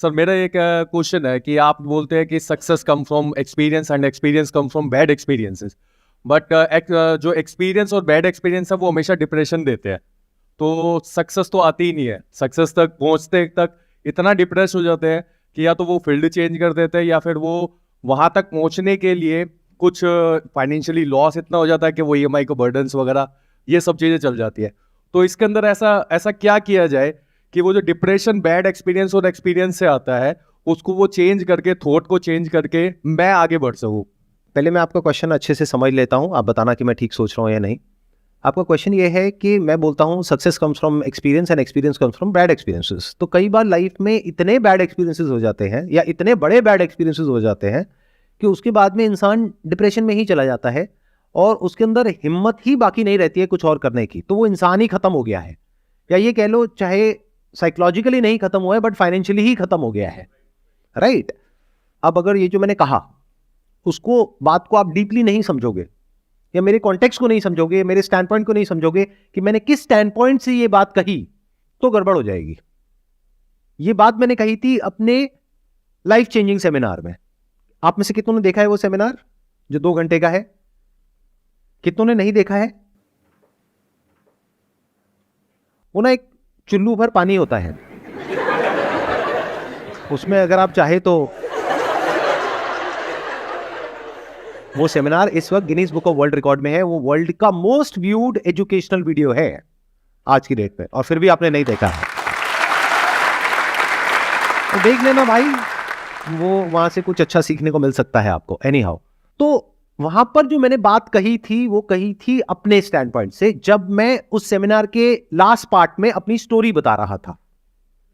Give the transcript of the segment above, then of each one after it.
Sir मेरा एक question है कि आप बोलते हैं कि success come from experience and experience come from bad experiences, but जो एक्सपीरियंस और बैड एक्सपीरियंस है वो हमेशा डिप्रेशन देते हैं। तो सक्सेस तो आती ही नहीं है, सक्सेस तक पहुंचते तक इतना डिप्रेस हो जाते हैं कि या तो वो फील्ड चेंज कर देते हैं या फिर वो वहां तक पहुंचने के लिए कुछ फाइनेंशियली लॉस इतना हो जाता है कि वो ईएमआई को बर्डन्स वगैरह ये सब चीजें चल जाती है। तो इसके अंदर ऐसा ऐसा क्या किया जाए कि वो जो डिप्रेशन बैड एक्सपीरियंस और एक्सपीरियंस से आता है उसको वो चेंज करके, थॉट को चेंज करके मैं आगे बढ़ सकूं। पहले मैं आपका क्वेश्चन अच्छे से समझ लेता हूं, आप बताना कि मैं ठीक सोच रहा हूं या नहीं। आपका क्वेश्चन ये है कि मैं बोलता हूं success comes from experience and experience comes from bad experiences. तो कई बार लाइफ में इतने बैड एक्सपीरियंसेस हो जाते हैं या इतने बड़े बैड एक्सपीरियंसेस हो जाते हैं कि उसके बाद में इंसान डिप्रेशन में ही चला जाता है और उसके अंदर हिम्मत ही बाकी नहीं रहती है कुछ और करने की। तो वो इंसान ही खत्म हो गया है, या ये कह लो चाहे साइकोलॉजिकली नहीं खत्म हुआ है बट फाइनेंशियली ही खत्म हो गया है, राइट। अब अगर ये जो मैंने कहा उसको बात को आप डीपली नहीं समझोगे या मेरे कॉन्टेक्स्ट को नहीं समझोगे, मेरे स्टैंड पॉइंट को नहीं समझोगे कि मैंने किस स्टैंड पॉइंट से ये बात कही, तो गड़बड़ हो जाएगी। ये बात मैंने कही थी अपने लाइफ चेंजिंग सेमिनार में। आप में से कितनों ने देखा है वो सेमिनार जो 2 घंटे का है? कितनों ने नहीं देखा है? वो ना एक चुल्लू भर पानी होता है, उसमें अगर आप चाहे तो वो सेमिनार इस वक्त Guinness book of world record में है। वो वर्ल्ड का मोस्ट व्यूड एजुकेशनल वीडियो है आज की डेट में, और फिर भी आपने नहीं देखा है तो देख लेना भाई, वो वहां से कुछ अच्छा सीखने को मिल सकता है आपको। एनी हाउ, तो वहां पर जो मैंने बात कही थी वो कही थी अपने स्टैंड पॉइंट से, जब मैं उस सेमिनार के लास्ट पार्ट में अपनी स्टोरी बता रहा था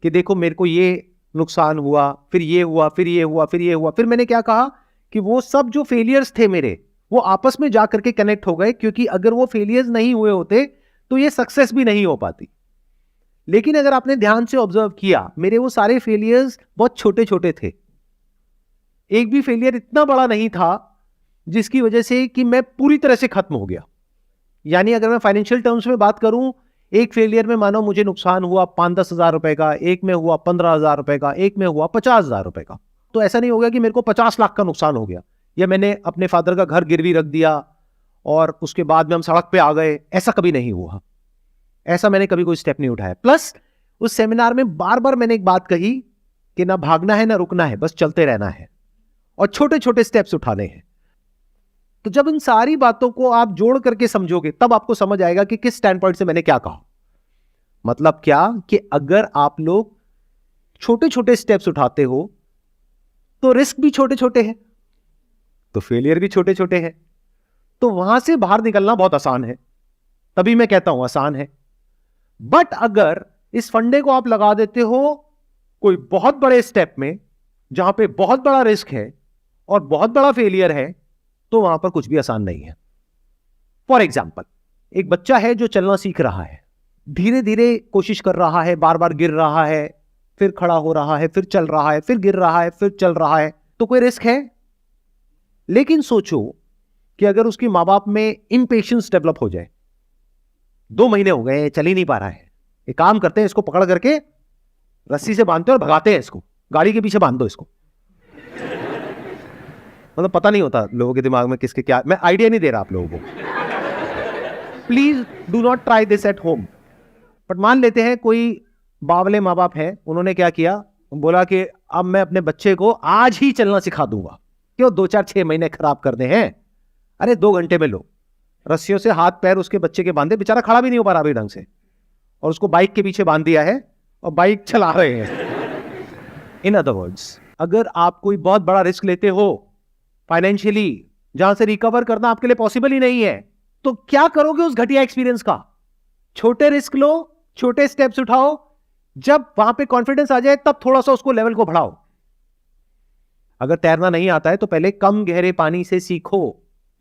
कि देखो मेरे को ये नुकसान हुआ, फिर ये हुआ, फिर ये हुआ, फिर ये हुआ। फिर मैंने क्या कहा कि वो सब जो फेलियर्स थे मेरे, वो आपस में जाकर के कनेक्ट हो गए, क्योंकि अगर वो फेलियर्स नहीं हुए होते तो ये सक्सेस भी नहीं हो पाती। लेकिन अगर आपने ध्यान से ऑब्जर्व किया, मेरे वो सारे फेलियर्स बहुत छोटे छोटे थे। एक भी फेलियर इतना बड़ा नहीं था जिसकी वजह से कि मैं पूरी तरह से खत्म हो गया। यानी अगर मैं फाइनेंशियल टर्म्स में बात करूं, एक फेलियर में मानो मुझे नुकसान हुआ 5-10 हजार रुपए का, एक में हुआ 15 हजार रुपए का, एक में हुआ 50 हजार रुपए का। तो ऐसा नहीं हो गया कि मेरे को 50 लाख का नुकसान हो गया या मैंने अपने फादर का घर गिरवी रख दिया और उसके बाद में हम सड़क पे आ गए। ऐसा कभी नहीं हुआ, ऐसा मैंने कभी कोई स्टेप नहीं उठाया। प्लस उस सेमिनार में बार बार मैंने एक बात कही कि ना भागना है ना रुकना है, बस चलते रहना है और छोटे छोटे स्टेप्स उठाने हैं। तो जब इन सारी बातों को आप जोड़ करके समझोगे तब आपको समझ आएगा कि किस स्टैंड पॉइंट से मैंने क्या कहा। मतलब क्या कि अगर आप लोग छोटे छोटे स्टेप्स उठाते हो तो रिस्क भी छोटे छोटे हैं, तो फेलियर भी छोटे छोटे हैं, तो वहां से बाहर निकलना बहुत आसान है। तभी मैं कहता हूं आसान है। बट अगर इस फंडे को आप लगा देते हो कोई बहुत बड़े स्टेप में जहां पे बहुत बड़ा रिस्क है और बहुत बड़ा फेलियर है, तो वहां पर कुछ भी आसान नहीं है। फॉर एग्जाम्पल, एक बच्चा है जो चलना सीख रहा है, धीरे धीरे कोशिश कर रहा है, बार बार गिर रहा है, फिर खड़ा हो रहा है, फिर चल रहा है, फिर गिर रहा है, फिर चल रहा है, तो कोई रिस्क है? लेकिन सोचो कि अगर उसके मां बाप में इंपेशेंस डेवलप हो जाए, 2 महीने हो गए चल ही नहीं पा रहा है, एक काम करते हैं इसको पकड़ करके रस्सी से बांधते हैं और भगाते हैं इसको, गाड़ी के पीछे बांध दो इसको। मतलब पता नहीं होता लोगों के दिमाग में किसके क्या, मैं आइडिया नहीं दे रहा आप लोगों को, please do not try this at home. But मान लेते हैं कोई बावले माँ बाप है, उन्होंने क्या किया, बोला कि अब मैं अपने बच्चे को आज ही चलना सिखा दूंगा। क्यों 2-4-6 महीने खराब करने हैं? अरे 2 घंटे में लो, रस्सियों से हाथ पैर उसके बच्चे के बांधे, बेचारा खड़ा भी नहीं हो पा रहा अभी ढंग से, और उसको बाइक के पीछे बांध दिया है और बाइक चला रहे हैं। इन अदर वर्ड्स, अगर आप कोई बहुत बड़ा रिस्क लेते हो फाइनेंशियली, जहां से रिकवर करना आपके लिए पॉसिबल ही नहीं है, तो क्या करोगे उस घटिया एक्सपीरियंस का? छोटे रिस्क लो, छोटे स्टेप्स उठाओ, जब वहां पे कॉन्फिडेंस आ जाए तब थोड़ा सा उसको लेवल को बढ़ाओ। अगर तैरना नहीं आता है तो पहले कम गहरे पानी से सीखो,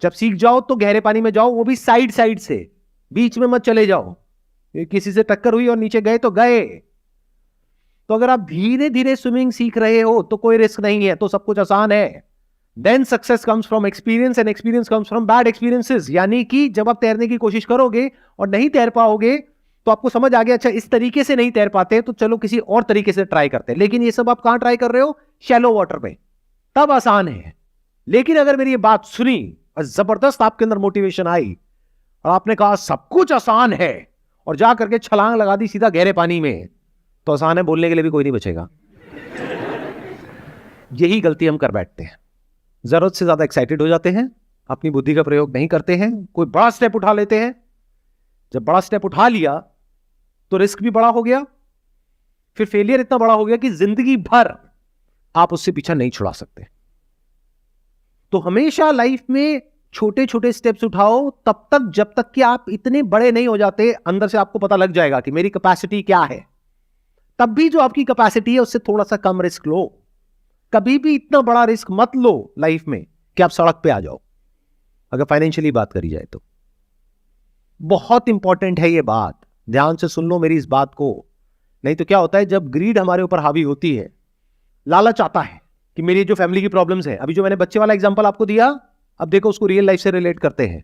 जब सीख जाओ तो गहरे पानी में जाओ, वो भी साइड साइड से, बीच में मत चले जाओ। किसी से टक्कर हुई और नीचे गए तो गए। तो अगर आप धीरे धीरे स्विमिंग सीख रहे हो तो कोई रिस्क नहीं है, तो सब कुछ आसान है। Then success comes from experience and experience comes from bad experiences. यानी कि जब आप तैरने की कोशिश करोगे और नहीं तैर पाओगे तो आपको समझ आ गया, अच्छा इस तरीके से नहीं तैर पाते तो चलो किसी और तरीके से ट्राई करते हैं। लेकिन ये सब आप कहां ट्राई कर रहे हो? शैलो वाटर में, तब आसान है। लेकिन अगर मेरी ये बात सुनी और जबरदस्त आपके अंदर मोटिवेशन आई और आपने कहा सब कुछ आसान है और जा करके छलांग लगा दी सीधा गहरे पानी में, तो आसान है बोलने के लिए भी कोई नहीं बचेगा। यही गलती हम कर बैठते हैं, जरूरत से ज्यादा एक्साइटेड हो जाते हैं, अपनी बुद्धि का प्रयोग नहीं करते हैं, कोई बड़ा स्टेप उठा लेते हैं। जब बड़ा स्टेप उठा लिया तो रिस्क भी बड़ा हो गया, फिर फेलियर इतना बड़ा हो गया कि जिंदगी भर आप उससे पीछा नहीं छुड़ा सकते। तो हमेशा लाइफ में छोटे छोटे स्टेप्स उठाओ, तब तक जब तक कि आप इतने बड़े नहीं हो जाते। अंदर से आपको पता लग जाएगा कि मेरी कैपेसिटी क्या है। तब भी जो आपकी कैपेसिटी है उससे थोड़ा सा कम रिस्क लो। कभी भी इतना बड़ा रिस्क मत लो लाइफ में कि आप सड़क पे आ जाओ, अगर फाइनेंशियली बात करी जाए तो। बहुत इंपॉर्टेंट है ये बात, ध्यान से सुन लो मेरी इस बात को। नहीं तो क्या होता है, जब ग्रीड हमारे ऊपर हावी होती है, लालच आता है कि मेरी जो फैमिली की प्रॉब्लम्स है, अभी जो मैंने बच्चे वाला एग्जांपल आपको दिया, अब देखो उसको रियल लाइफ से रिलेट करते हैं।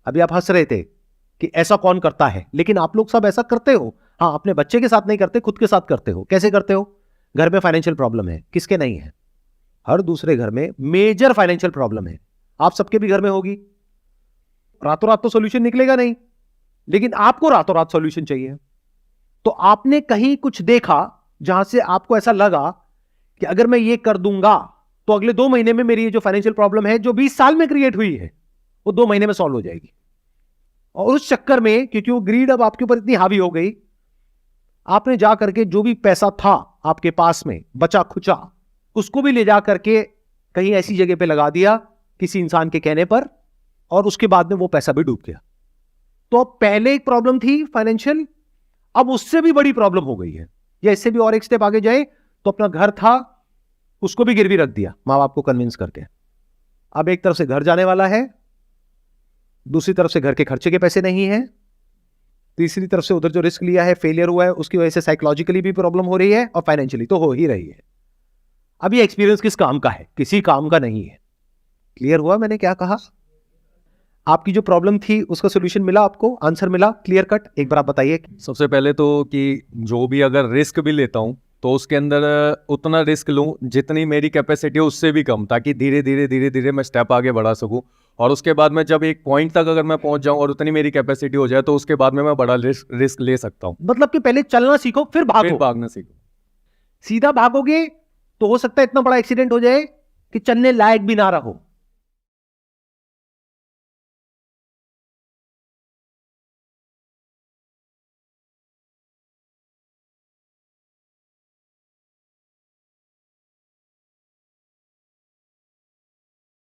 अभी आप हंस रहे थे कि ऐसा कौन करता है, लेकिन आप लोग सब ऐसा करते हो। हाँ, अपने बच्चे के साथ नहीं करते, खुद के साथ करते हो। कैसे करते हो? घर में फाइनेंशियल प्रॉब्लम है, किसके नहीं है? हर दूसरे घर में मेजर फाइनेंशियल प्रॉब्लम है, आप सबके भी घर में होगी। रातों रात तो सॉल्यूशन निकलेगा नहीं, लेकिन आपको रातों रात सॉल्यूशन चाहिए। तो आपने कहीं कुछ देखा जहां से आपको ऐसा लगा कि अगर मैं ये कर दूंगा तो अगले 2 महीने में मेरी ये जो फाइनेंशियल प्रॉब्लम है, जो 20 साल में क्रिएट हुई है, वो 2 महीने में सॉल्व हो जाएगी। और उस चक्कर में, क्योंकि वो ग्रीड अब आपके ऊपर इतनी हावी हो गई, आपने जा करके जो भी पैसा था आपके पास में बचा खुचा, उसको भी ले जा करके कहीं ऐसी जगह पे लगा दिया किसी इंसान के कहने पर, और उसके बाद में वो पैसा भी डूब गया। तो अब पहले एक प्रॉब्लम थी फाइनेंशियल, अब उससे भी बड़ी प्रॉब्लम हो गई है। या इससे भी और एक स्टेप आगे जाए तो अपना घर था, उसको भी गिरवी रख दिया मां बाप को कन्विंस करके। अब एक तरफ से घर जाने वाला है, दूसरी तरफ से घर के खर्चे के पैसे नहीं है, तीसरी तरफ से उधर जो रिस्क लिया है, फेलियर हुआ है, उसकी वजह से साइकोलॉजिकली भी प्रॉब्लम हो रही है और फाइनेंशियली तो हो ही रही है। अब ये एक्सपीरियंस किस काम का है? किसी काम का नहीं है। क्लियर हुआ मैंने क्या कहा? आपकी जो प्रॉब्लम थी उसका सोल्यूशन मिला आपको, आंसर मिला क्लियर कट? एक बार आप बताइए। सबसे पहले तो कि जो भी अगर रिस्क भी लेता हूँ तो उसके अंदर उतना रिस्क लूँ जितनी मेरी कैपेसिटी है, उससे भी कम, ताकि धीरे धीरे मैं स्टेप आगे बढ़ा सकूँ। और उसके बाद में जब एक पॉइंट तक अगर मैं पहुंच जाऊं और उतनी मेरी कैपेसिटी हो जाए, तो उसके बाद में मैं बड़ा रिस्क ले सकता हूं। मतलब कि पहले चलना सीखो फिर भागो। भागना सीखो। सीधा भागोगे तो हो सकता है इतना बड़ा एक्सीडेंट हो जाए कि चलने लायक भी ना रहो।